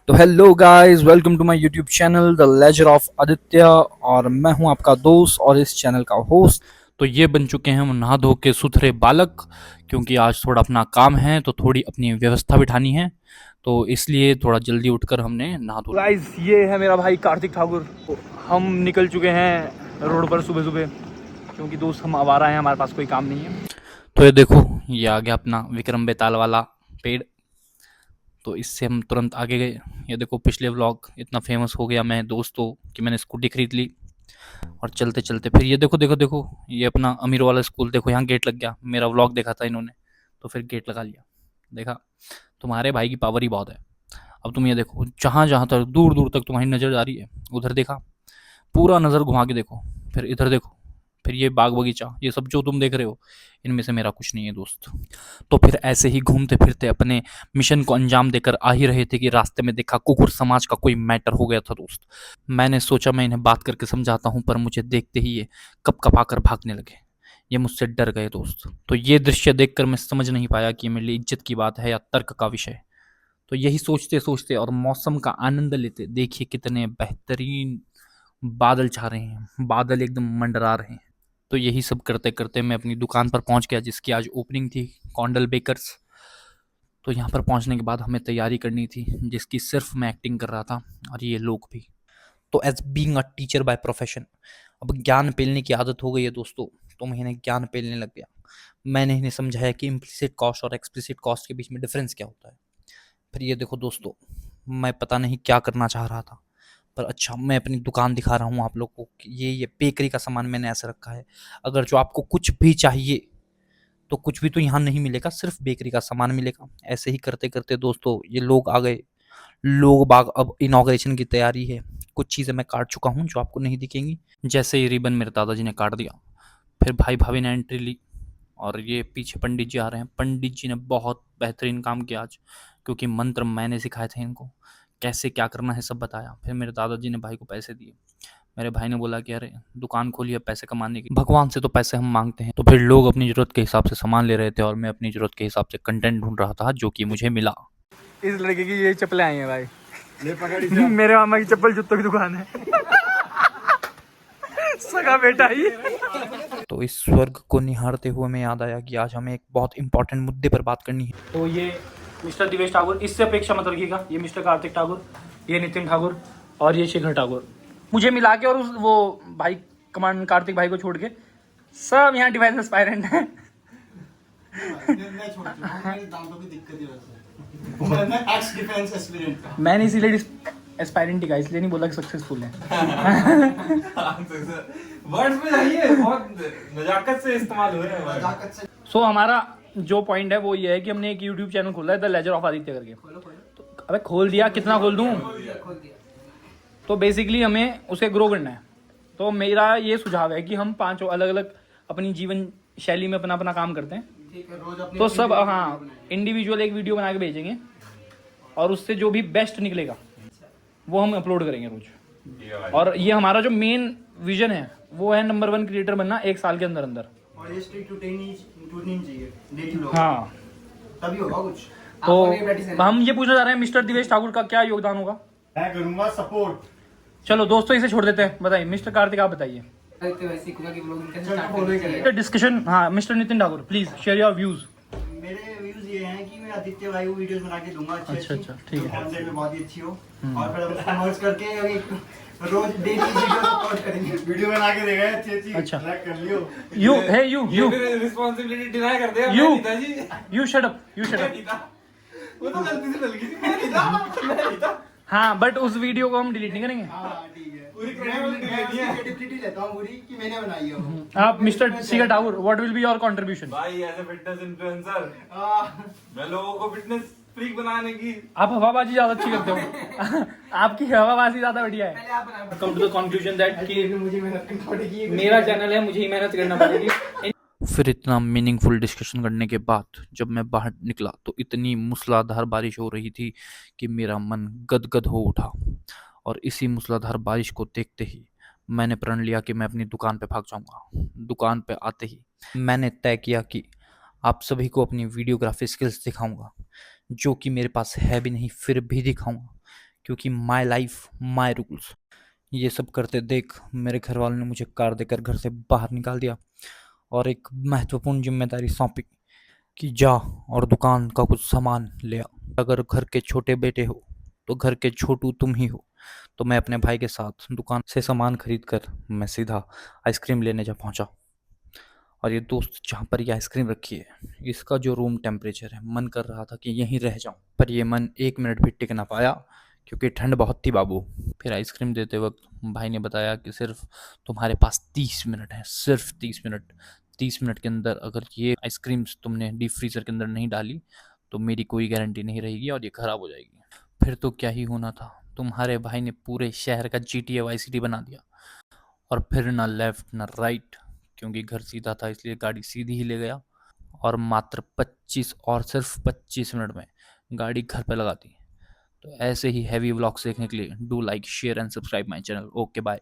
तो hello guys, welcome to my YouTube channel the ledger of Aditya. और मैं हूं आपका दोस्त और इस चैनल का होस्ट। तो ये बन चुके हैं हम नहा धो के सुथरे बालक, क्योंकि आज थोड़ा अपना काम है तो थोड़ी अपनी व्यवस्था बिठानी है, तो इसलिए थोड़ा जल्दी उठकर हमने नहा धो लिया। गाइस, ये है मेरा भाई कार्तिक ठाकुर। हम निकल चुके हैं रोड पर सुबह सुबह, क्योंकि दोस्त हम आवारा हैं, हमारे पास कोई काम नहीं है। तो ये देखो, ये आ गया अपना विक्रम बेताल वाला पेड़। तो इससे हम तुरंत आगे गए। ये देखो, पिछले व्लॉग इतना फेमस हो गया मैं दोस्तों कि मैंने स्कूटी खरीद ली। और चलते चलते फिर ये देखो देखो देखो, ये अपना अमीर वाला स्कूल देखो, यहाँ गेट लग गया। मेरा व्लॉग देखा था इन्होंने तो फिर गेट लगा लिया। देखा, तुम्हारे भाई की पावर ही बहुत है। अब तुम ये देखो, जहाँ जहाँ तक दूर दूर तक तुम्हारी नज़र जा रही है, उधर देखा, पूरा नज़र घुमा के देखो, फिर इधर देखो, फिर ये बाग बगीचा, ये सब जो तुम देख रहे हो, इनमें से मेरा कुछ नहीं है दोस्त। तो फिर ऐसे ही घूमते फिरते अपने मिशन को अंजाम देकर आ ही रहे थे कि रास्ते में देखा कुकुर समाज का कोई मैटर हो गया था दोस्त। मैंने सोचा मैं इन्हें बात करके समझाता हूँ, पर मुझे देखते ही ये कप कपाकर भागने लगे। ये मुझसे डर गए दोस्त। तो ये दृश्य देखकर मैं समझ नहीं पाया कि ये मेरे लिए इज्जत की बात है या तर्क का विषय। तो यही सोचते सोचते और मौसम का आनंद लेते, देखिए कितने बेहतरीन बादल छा रहे हैं, बादल एकदम मंडरा रहे हैं। तो यही सब करते करते मैं अपनी दुकान पर पहुंच गया, जिसकी आज ओपनिंग थी, कॉन्डल बेकर्स। तो यहाँ पर पहुंचने के बाद हमें तैयारी करनी थी, जिसकी सिर्फ मैं एक्टिंग कर रहा था और ये लोग भी। तो as being a teacher by profession, अब ज्ञान पेलने की आदत हो गई है दोस्तों, तो मैं इन्हें ज्ञान पेलने लग गया। मैंने इन्हें समझाया कि इम्प्लिसिट कॉस्ट और एक्सप्लिसिट कॉस्ट के बीच में डिफरेंस क्या होता है। फिर ये देखो दोस्तों, मैं पता नहीं क्या करना चाह रहा था, पर अच्छा, मैं अपनी दुकान दिखा रहा हूँ आप लोग को कि ये बेकरी का सामान मैंने ऐसे रखा है। अगर जो आपको कुछ भी चाहिए तो कुछ भी तो यहाँ नहीं मिलेगा, सिर्फ बेकरी का सामान मिलेगा। ऐसे ही करते करते दोस्तों ये लोग आ गए। लोग बाग, अब इनॉग्रेशन की तैयारी है। कुछ चीज़ें मैं काट चुका हूँ जो आपको नहीं दिखेंगी। जैसे ही रिबन मेरे दादाजी ने काट दिया, फिर भाई भाभी ने एंट्री ली। और ये पीछे पंडित जी आ रहे हैं। पंडित जी ने बहुत बेहतरीन काम किया आज, क्योंकि मंत्र मैंने सिखाए थे इनको, कैसे क्या करना है सब बताया। फिर मेरे दादाजी ने भाई को पैसे दिए। मेरे भाई ने बोला कि अरे, दुकान खोली है पैसे कमाने की, भगवान से तो पैसे हम मांगते हैं। तो फिर लोग अपनी ज़रूरत के हिसाब से सामान ले रहे थे और मैं अपनी ज़रूरत के हिसाब से कंटेंट ढूंढ रहा था, जो कि मुझे मिला। इस लड़के की ये चप्पलें आई हैं भाई, ले पकड़ी। मेरे मामा की चप्पल जूतों की दुकान है। सगा बेटा ही। तो इस स्वर्ग को निहारते हुए मैं याद आया कि आज हमें एक बहुत इंपॉर्टेंट मुद्दे पर बात करनी है। तो ये मिस्टर दिवेश ठाकुर, इससे अपेक्षा मत रखिएगा। ये मिस्टर कार्तिक ठाकुर, ये नितिन ठाकुर और ये शेखर ठाकुर, मुझे मिला के, और उस वो भाई कमांड कार्तिक भाई को छोड़ के सब यहाँ डिफेंस एस्पायरेंट है। मैंने इसीलिए एस्पायरेंट का इसलिए नहीं बोला कि सक्सेसफुल है। वर्ड्स में जाइए, बहुत नजाकत से इस्तेमाल हो रहे हैं। सो हमारा जो पॉइंट है वो ये है कि हमने एक यूट्यूब चैनल खोला है, द लेजर ऑफ आदित्य करके। तो अबे खोल दिया, कितना खोल दूं? तो बेसिकली हमें उसे ग्रो करना है। तो मेरा ये सुझाव है कि हम 5 अलग अलग अपनी जीवन शैली में अपना अपना काम करते हैं। तो सब, हाँ, इंडिविजुअल एक वीडियो बना के भेजेंगे और उससे जो भी बेस्ट निकलेगा वो हम अपलोड करेंगे रोज। और ये हमारा जो मेन विजन है वो है नंबर 1 क्रिएटर बनना 1 साल के अंदर अंदर। और ये स्ट्रिक्ट रूटीन चाहिए डेली व्लॉग, हाँ, तभी होगा कुछ। तो हम ये पूछना चाह रहे हैं, मिस्टर दिवेश ठाकुर का क्या योगदान होगा? मैं करूंगा सपोर्ट। चलो दोस्तों, इसे छोड़ देते हैं। बताइए मिस्टर कार्तिक, आप बताइए डिस्कशन। हाँ, mister Nitin Thakur, please share your views. मेरे व्यूज ये हैं कि मैं आदित्य भाई को वीडियोस बना के दूंगा अच्छी। अच्छा, ठीक है, कंटेंट में बहुत ही अच्छी हो। और फिर हम उसको मर्ज करके एक रोज डेली वीडियो अपलोड करेंगे। वीडियो बना के देगा अच्छी। अच्छा, लाइक कर लियो। यू रिस्पांसिबिलिटी डिनाई कर दे। You shut up. वो तो गलती से डल गई थी, मैं नहीं था। हाँ, बट उस वीडियो को हम डिलीट नहीं करेंगे। पूरी क्रेडिबिलिटी लेता हूं पूरी कि मैंने बनाई है। आप mister Shekhar Thakur, what will be your contribution? भाई, एज अ फिटनेस इन्फ्लुएंसर मैं लोगों को फिटनेस फ्रीक बनाने की। आप हवाबाजी ज्यादा अच्छी करते हो। आपकी हवाबाजी ज्यादा बढ़िया है। Come to the conclusion that कि मुझे मेहनत करनी पड़ेगी, मेरा चैनल है, मुझे ही मेहनत करना पड़ेगी। फिर इतना मीनिंगफुल डिस्कशन करने के बाद जब मैं बाहर निकला तो इतनी मूसलाधार बारिश हो रही थी कि मेरा मन गदगद हो उठा। और इसी मूसलाधार बारिश को देखते ही मैंने प्रण लिया कि मैं अपनी दुकान पे भाग जाऊंगा। दुकान पे आते ही मैंने तय किया कि आप सभी को अपनी वीडियोग्राफी स्किल्स दिखाऊंगा, जो कि मेरे पास है भी नहीं, फिर भी दिखाऊंगा, क्योंकि माय लाइफ माय रूल्स। ये सब करते देख मेरे घर वालों ने मुझे कार देकर घर से बाहर निकाल दिया और एक महत्वपूर्ण जिम्मेदारी सौंपी कि जा और दुकान का कुछ सामान ले आ। अगर घर के छोटे बेटे हो तो घर के छोटू तुम ही हो। तो मैं अपने भाई के साथ दुकान से सामान खरीद कर मैं सीधा आइसक्रीम लेने जा पहुंचा। और ये दोस्त जहाँ पर ये आइसक्रीम रखी है इसका जो रूम टेम्परेचर है, मन कर रहा था कि यहीं रह जाऊं, पर ये मन 1 मिनट भी टिक ना पाया क्योंकि ठंड बहुत थी बाबू। फिर आइसक्रीम देते वक्त भाई ने बताया कि सिर्फ तुम्हारे पास 30 मिनट है, सिर्फ 30 मिनट। 30 मिनट के अंदर अगर ये आइसक्रीम्स तुमने डीप फ्रीजर के अंदर नहीं डाली तो मेरी कोई गारंटी नहीं रहेगी और ये खराब हो जाएगी। फिर तो क्या ही होना था, तुम्हारे भाई ने पूरे शहर का GTA वाई सिटी बना दिया। और फिर ना लेफ्ट ना राइट, क्योंकि घर सीधा था इसलिए गाड़ी सीधी ही ले गया और मात्र 25 और सिर्फ 25 मिनट में गाड़ी घर पे लगा दी। तो ऐसे ही हैवी व्लॉग्स देखने के लिए do like share and subscribe my channel. Okay bye.